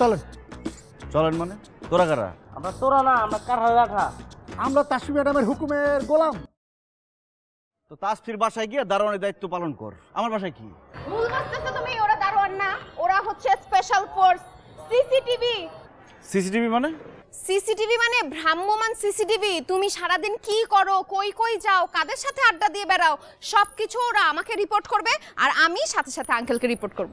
চলেন। চলেন মানে? তোরা কারা? আমরা তোরা না, আমরা কারহার রাখা। আমরা তাসফি ম্যাডামের হুকুমের গোলাম। তো তাসফির বাসায় গিয়ে দারোয়ানের দায়িত্ব পালন কর। আমার বাসায় কি? ভুল বুঝতেছো তুমি, ওরা দারোয়ান না, ওরা হচ্ছে স্পেশাল ফোর্স সিসিটিভি। সিসিটিভি মানে? সিসিটিভি মানে ভ্রাম্যমান সিসিটিভি। তুমি সারাদিন কি করো, কই কই যাও, কাদের সাথে আড্ডা দিয়ে বেড়াও, সবকিছু ওরা আমাকে রিপোর্ট করবে আর আমি সাথে সাথে আঙ্কেলকে রিপোর্ট করব।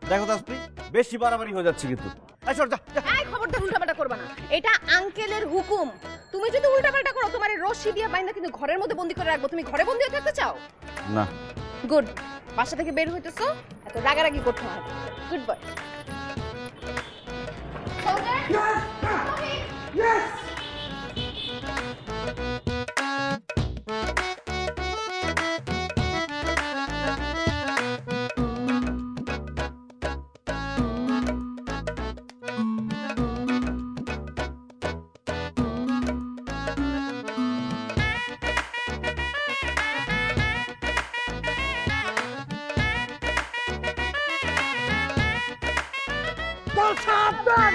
দেখো তাসফি, বেশি বাড়াবাড়ি হয়ে যাচ্ছে কিন্তু। এই সর যা। এই খবরদার উল্টাপাল্টা করবে না, এটা আঙ্কেলের হুকুম। তুমি যদি উল্টাপাল্টা করো তোমার এই রশি দিয়ে বাইন্দা কিন্তু ঘরের মধ্যে বন্দি করে রাখবো। তুমি ঘরে বন্দি হয়ে থাকতে চাও? না। গুড। বাসা থেকে বের হইতেছো, এত রাগারাগি করতে হয়। Good boy. সাবধান।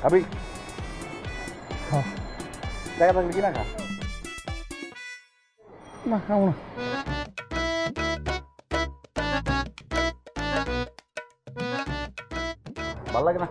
আবি দেখা থাকলে কি না খা? না খাবো না। ভালো লাগে না?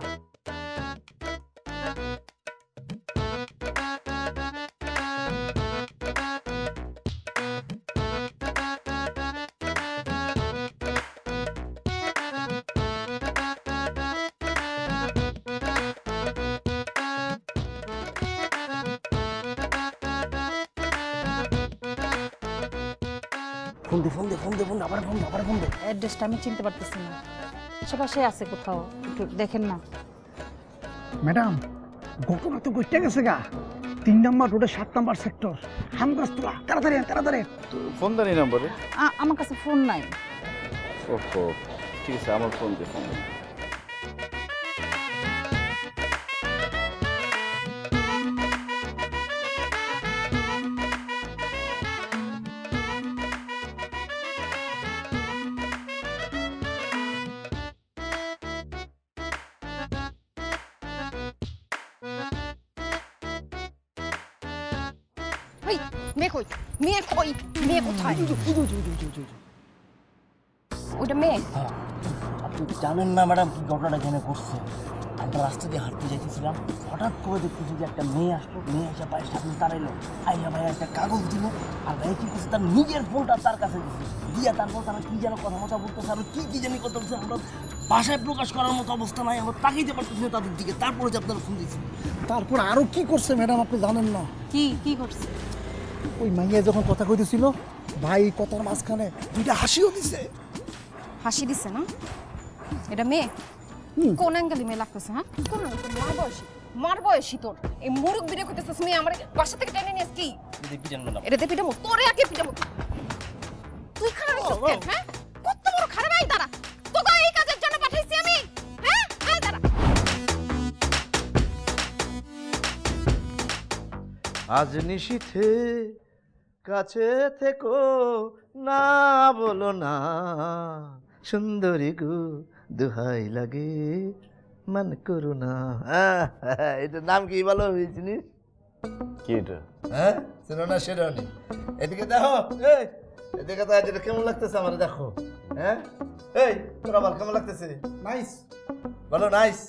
ফোন দে ফোন দে ফোন দে ফোন দে, আবার ফোন দে, আবার ফোন দে। অ্যাড্রেসটা আমি চিনতে পারতেছি না। আশেপাশে আছে কোথাও, একটু দেখেন না। ম্যাডাম, ঘটনা তো ঘটে গেছে গা। 3 নম্বর রোডে 7 নম্বর সেক্টর, হামগাছতলা। তাড়াতাড়ি তাড়াতাড়ি। ফোন দেন এই নম্বরে? আমার কাছে ফোন নাই। ওহো, ঠিক আছে, আমার ফোন দে, ফোন দে। মেয়ে কই? মেয়ে কই? মেয়ে কোথায়? ওটা মেয়ে? আপনি জানেন না ম্যাডাম কি ঘটনাটা এখানে ঘটছে? আমরা রাস্তা দিয়ে হাঁটতে যাইতেছিলাম, হঠাৎ করে দেখতেছি যে একটা মেয়ে আসলো। মেয়ে এসে পায়ের সামনে দাঁড়াইলো, আইয়া ভাইয়া একটা কাগজ দিল। আর ভাই কি করছে, তার নিজের ফোনটা তার কাছে দিচ্ছে, দিয়া তারপর তারা কি যেন কথা বলতেছে, আর কি জানি কথা বলছে। আমরা ভাষায় প্রকাশ করার মতো অবস্থা নাই, আমরা তাকাইতে পারতেছি না তাদের দিকে। তারপরে যে আপনারা ফোন দিচ্ছি। তারপর আরো কি করছে ম্যাডাম আপনি জানেন না? কি করছে? ওই মাইয়া যখন কথা কইতেছিল, ভাই কথার মাঝখানে 2টা হাসিও দিছে। হাসি দিছে না? এটা মেয়ে? কোন অ্যাঙ্গেলে মেয়ে লাগতেছে? হ্যাঁ, কোন মার বয়সী তোর এই মুরুখ বিরে করতেছিস। মেয়ে আমার বাসা থেকে টেনে নিয়ে কি এটা দিয়ে পিটামো? তোরে আগে পিটামো। তুই খারাপ হইছিস কেন? হ্যাঁ, কত বড় খারাপ। আই দাঁড়া, তোকে এই কাজের জন্য পাঠাইছি আমি। হ্যাঁ, আই দাঁড়া। আজ নিশীথে কাছে থেকো না, বলো না সুন্দরী গো, দোহাই লাগে মান করো না। এটার নাম কি বলো চিনিস? কি এটা? হ্যাঁ, শোনো না শেরানি, এদিকে দেখো। এদিকে তো এটা কেমন লাগতেছে আমার, দেখো। হ্যাঁ, এই তোর আবার কেমন লাগতেছে? নাইস। বলো নাইস।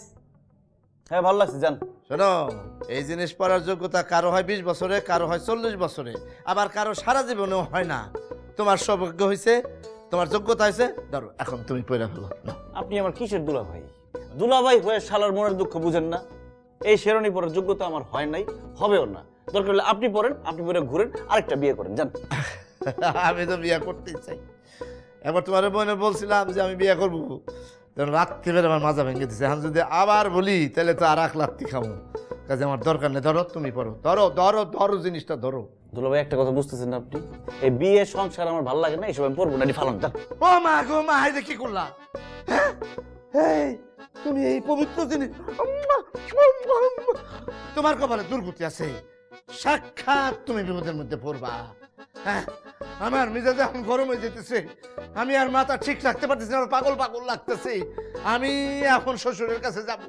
হ্যাঁ, ভালো লাগছে, জান। শোনো, এই জিনিস পড়ার যোগ্যতা কারো হয় 20 বছরে, কারো হয় 40 বছরে, আবার কারো সারা জীবনেও হয় না। তোমার সৌভাগ্য হয়েছে, তোমার যোগ্যতা হয়েছে, ধরো এখন তুমি পড়ে ফেলো। নাও। আপনি আমার কিসের দুলাভাই? দুলাভাই হয়ে শালার মনের দুঃখ বুঝেন না? এই শেরনি পরার যোগ্যতা আমার হয় নাই, হবেও না। দরকার হলে আপনি পড়েন, আপনি পরে ঘুরেন, আরেকটা বিয়ে করেন, যান। আমি তো বিয়ে করতেই চাই। এবার তোমার বোনে বলছিলাম যে আমি বিয়ে করবো, তখন রাত্রিবেলা আমার মাজা ভেঙে দিচ্ছে। এখন যদি আবার বলি তাহলে তো আর 1 লাত্তি খাবো। কাজে আমার দরকার নেই, ধরো তুমি পড়ো, ধরো ধরো ধরো জিনিসটা ধরো। দুলাভাই একটা কথা বুঝতেছেন না আপনি? এই বিয়ে সংসার আমার ভালো লাগে না, এইসব আমি পড়বো না, ফালান, যান। ও মা গো মা, এটা কি করলা? হ্যাঁ? এই তুমি এই পবিত্র জিনিস, তোমার কপালে দুর্গতি আছে, সাক্ষাৎ তুমি বিপদের মধ্যে পড়বা। হ্যাঁ, আমার মেজাজ এখন গরম হয়ে যেতেছে, আমি আর মাথা ঠিক রাখতে পারতেছি না, আমার পাগল পাগল লাগতেছে। আমি এখন শ্বশুরের কাছে যাব,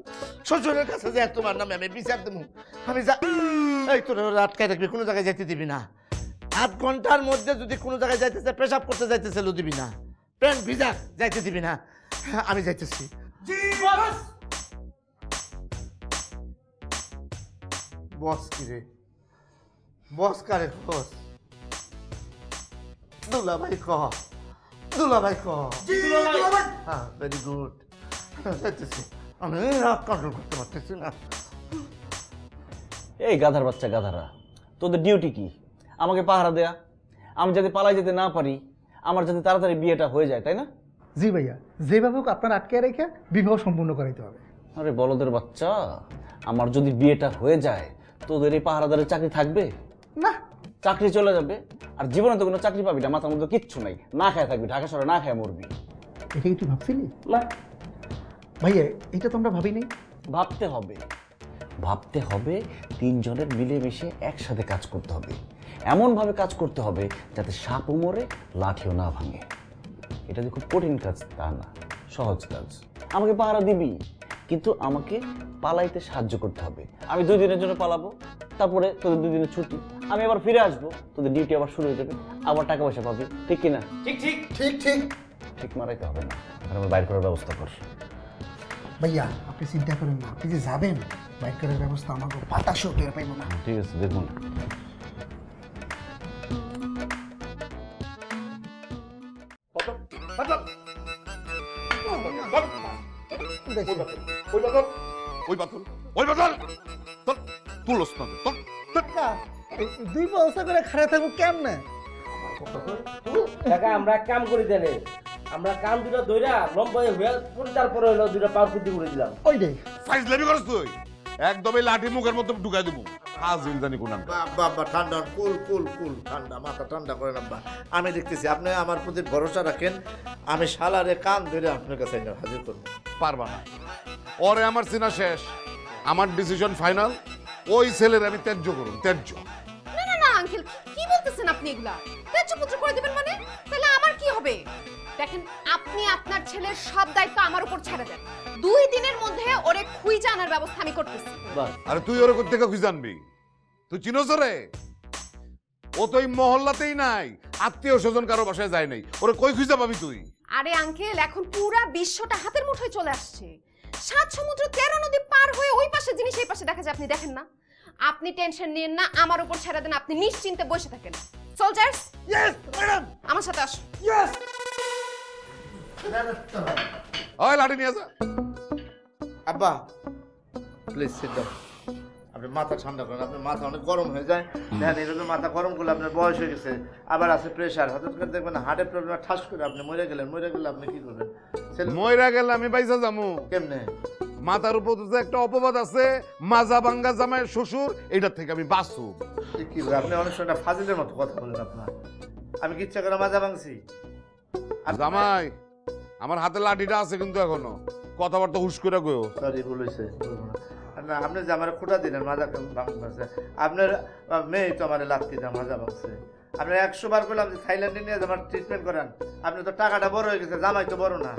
শ্বশুরের কাছে যাই তোমার নামে আমি বিচার দেবো। আমি এই তোর আটকায় রাখবি, কোনো জায়গায় যেতে দিবি না। 8 ঘন্টার মধ্যে যদি কোনো জায়গায় যাইতেছে, পেশাব করতে যাইতেছে, লো দিবি না, প্যান্ট ভিজা যাইতে দিবি না। আমি যাইতেছি। বস কি রে? বস কারে? বস দুলাভাই ক, দুলাভাই ক। হ্যাঁ, ভেরি গুড। যাইতেছি, আমি কন্ট্রোল করতে পারতেছি না। এই গাধার বাচ্চা গাধারা, তোদের ডিউটি কি? আমাকে পাহারা দেয়া, আমি যাতে পালাই যেতে না পারি, আমার যাতে তাড়াতাড়ি বিয়েটা হয়ে যায়, তাই না? জি ভাইয়া, যেভাবে হোক আপনার আটকে রেখে বিবাহ সম্পূর্ণ করাইতে হবে। আরে বলদের বাচ্চা, আমার যদি বিয়েটা হয়ে যায়, তোদের এই পাহারাদারের চাকরি থাকবে না, চাকরি চলে যাবে, আর জীবনে তো কোনো চাকরি পাবি না, মাথার মধ্যে কিচ্ছু নাই, না খায় থাকবি, ঢাকা শহরে না খায় মরবি। এটা কি তুই ভাবছিলি? না, ভাইয়া এটা তো আমরা ভাবি নাই। ভাবতে হবে, ভাবতে হবে, 3 জনের মিলেমিশে একসাথে কাজ করতে হবে, এমনভাবে কাজ করতে হবে যাতে সাপও মরে লাঠিও না ভাঙে। এটা যে খুব কঠিন কাজ তা না, সহজ কাজ। আমাকে পাহারা দিবি, কিন্তু আমাকে পালাইতে সাহায্য করতে হবে। আমি 2 দিনের জন্য পালাবো, তারপরে তোদের 2 দিনের ছুটি, আমি আবার ফিরে আসবো, তোদের ডিউটি আবার শুরু হয়ে যাবে, আবার টাকা পয়সা পাবি, ঠিক কিনা? ঠিক ঠিক ঠিক ঠিক ঠিক মারাইতে হবে না, আর আমার বাইর করার ব্যবস্থা কর। ভাইয়া আপনি চিন্তা করেন না, আপনি যে যাবেন বাইক করার ব্যবস্থা আমাকে বাতাসও টের পাইব না। ঠিক আছে, দেখুন। দুই বছর করে খারাপ থাকবো কেমনে? টাকা আমরা এক কাম করি দেনে, আমরা কাম দুটা ধইরা লম্বা হয়ে পড়ে তারপরে হলো দুটা পাও সিদ্ধি করে দিলাম। ওই রে ফাইজলামি করছ তুই? একদমই লাঠি মুখের মধ্যে ঢুকাই দেবো। হাজিল জানি কোন বাবা, ঠান্ডা, কুল কুল কুল, ঠান্ডা, মাথা ঠান্ডা করেন আব্বা। আমি দেখতেছি আপনি আমার প্রতি ভরসা রাখেন, আমি শালারে কান ধরে আপনার কাছে এনে হাজির করবো। পারবা না, ওরে আমার চেনা শেষ, আমার ডিসিশন ফাইনাল। ওই ছেলের আমি ত্যায্য করুন, ত্যায্য। না না না আঙ্কেল, কি বলতেছেন আপনি এগুলা? তেজপুত্র করে দিবেন মানে? তাহলে আমার কি হবে? দেখেন, আপনি আপনার ছেলের সব দায়িত্ব আমার উপর ছেড়ে দেন। 2 দিনের মধ্যে ওরে খুঁজে আনার ব্যবস্থা আমি করতেছি। আরে তুই ওরে কোথা থেকে খুঁজে আনবি? তুই চিনোস রে? ও তো এই মহল্লাতেই নাই, আত্মীয় স্বজন কারো বাসায় যায় নাই, ওরে কই খুঁজে পাবি তুই? আরে আঙ্কেল, এখন পুরা বিশ্বটা হাতের মুঠোয় চলে আসছে। 7 সমুদ্র 13 নদী পার হয়ে ওই পাশে জিনিস এই পাশে দেখা যায়, আপনি দেখেন না? আপনি টেনশন নিয়েন না, আমার উপর ছেড়ে দেন, আপনি নিশ্চিন্তে বসে থাকেন। সোলজার্স, ইয়েস ম্যাডাম, আমার সাথে আসুন। ইয়েস। ওই লাঠি নিয়ে যা। আব্বা প্লিজ সিট ডাউন। আপনি মাথা ঠান্ডা করেন, আপনার মাথা অনেক গরম হয়ে যায়। দেখেন এরকম মাথা গরম করলে আপনার বয়স হয়ে গেছে, আবার আছে প্রেশার, হঠাৎ করে দেখবেন হার্টের প্রবলেম, ঠাস করে আপনি মরে গেলেন। মরে গেলে আপনি কি করবেন? মইরা গেলে আমি পাইসা যামু কেমনে? মাথার উপর যে একটা অপবাদ আছে, মাজা ভাঙ্গা জামাইয়ের শ্বশুর, এটার থেকে আমি বাঁচু। কি আপনি অনেক সময় ফাজিলের মতো কথা বলেন। আপনার আমি কি ইচ্ছা করে মাজা ভাঙছি? জামাই, আমার হাতে লাঠিটা আছে কিন্তু এখনো, কথাবার্তা হুশ করে কইও। সরি, ভুল হয়েছে। না, আপনি যে আমার খোটা দিলেন মাজা ভাঙছে, আপনার মেয়ে তো আমার লাত্তি দেয় মাজা ভাঙছে। আপনার 100 বার করলাম যে থাইল্যান্ডে নিয়ে আমার ট্রিটমেন্ট করেন, আপনি তো টাকাটা বড় হয়ে গেছে, জামাই তো বড় না।